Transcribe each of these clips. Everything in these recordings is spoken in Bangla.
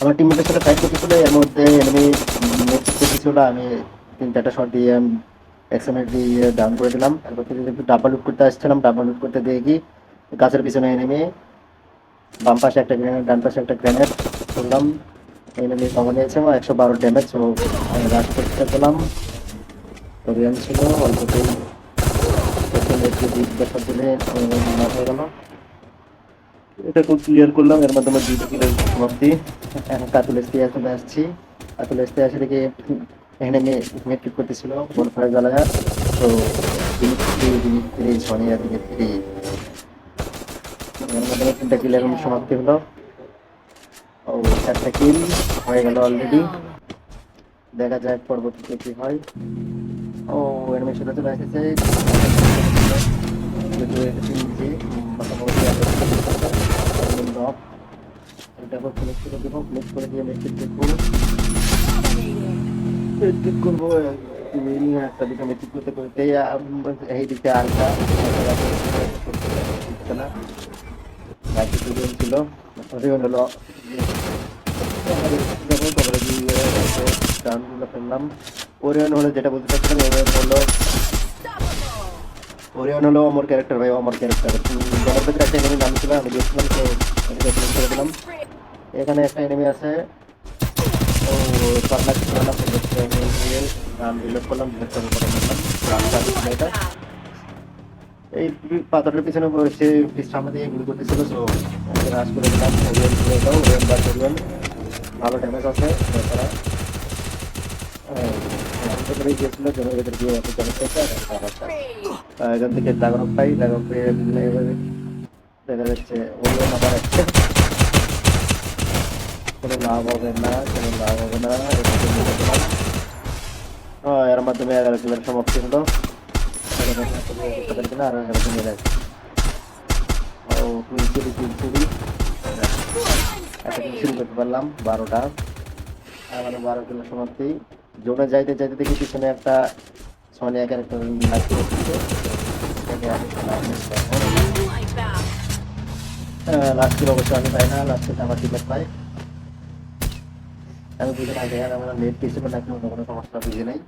আমার টিমমেটের সাথে ফাইট করতেছিল, এর মধ্যে এনিমি নেট করতেছিল, আমি 3-4টা শট দিয়ে এক্সএমএর দিয়ে ডাউন করে দিলাম। তারপর থেকে একটু ডাবল লুট করতে আসছিলাম, ডাবল লুট করতে দিয়ে কি গাছের পিছনে এনিমি, বাম পাশে একটা গ্রেনেড, ডান পাশে একটা গ্রেনেড করলাম, এনিমি কমা নিয়েছে আমার 112 ড্যামেজ। ও আমি রাশ করতে পেলাম, কোরিয়ান ছিল অল্পতেই দিলে মারা হয়ে গেল। এটা খুব ক্লিয়ার করলাম, এর মাধ্যমে 2টা কিলের সমাপ্তি। এখন কাতুল এসে চলে আসছি, কাতুল এসে আসে দেখে এখানে মেট্রিক করতেছিল বল ফায়ার জ্বালায়। তো দিমিত্রি সোনিয়া দিমিত্রি এর মাধ্যমে 3টা কিলের সমাপ্তি হলো। ও 4টা কিল হয়ে গেল অলরেডি। দেখা যাক পরবর্তীতে কি হয়। ও এনিমির সাথে চলে এসেছে, এটা ফিনিশ করে দেবো, ফিনিশ করে দিয়ে মেট্রিক দেখবো, মেট্রিক করবো। একটা দিকে মেট্রিক করতে করতে এই দিকে আলটা না ছিল হলো গানগুলো ফেললাম। ওরিয়ন হলো যেটা বলতে চাচ্ছিলাম, ওরিয়ন হলো অমর ক্যারেক্টার ভাই, অমর ক্যারেক্টার। জলের ভেতরে একটা এনিমি নাম ছিল, আমি দিয়েছিলাম, তো এটাকে ফিনিশ করে দিলাম। এখানে একটা এনিমি আছে, ও পার্লার করলাম, গান রিলোড করলাম, এটা এই পাথরের পিছনে বসে সামনে দিয়ে গুলি করতেছিল, তো রাশ করে দিলাম। ওরিয়ন ভালো ড্যামেজ আছে, তারা গিয়েছিল জমির ভেতর দিয়ে এখান থেকে ড্রাগন পাই, ড্রাগন পেয়ে দেখা যাচ্ছে ওরিয়ন আবার একটা কোনো লাভ হবে না, কোনো লাভ হবে না। এর মাধ্যমে 11 কিলোর সমাপ্তি হলো। আর 11 মিলে ও চুরি একটা কিল শুরু করতে পারলাম 12টা, মানে 12 কিলোর সমাপ্তি। জোনে যাইতে যাইতে দেখি পিছনে একটা সোনিয়া ক্যারেক্টার লাস্ট কিল অবশ্যই আমি পাই না, লাস্টে আমার টিমেট পাই। আমি বুঝে না দেখেন আমার নেট পিছনে নাকি অন্য কোনো সমস্যা বুঝে নাই।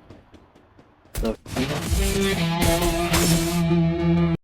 তো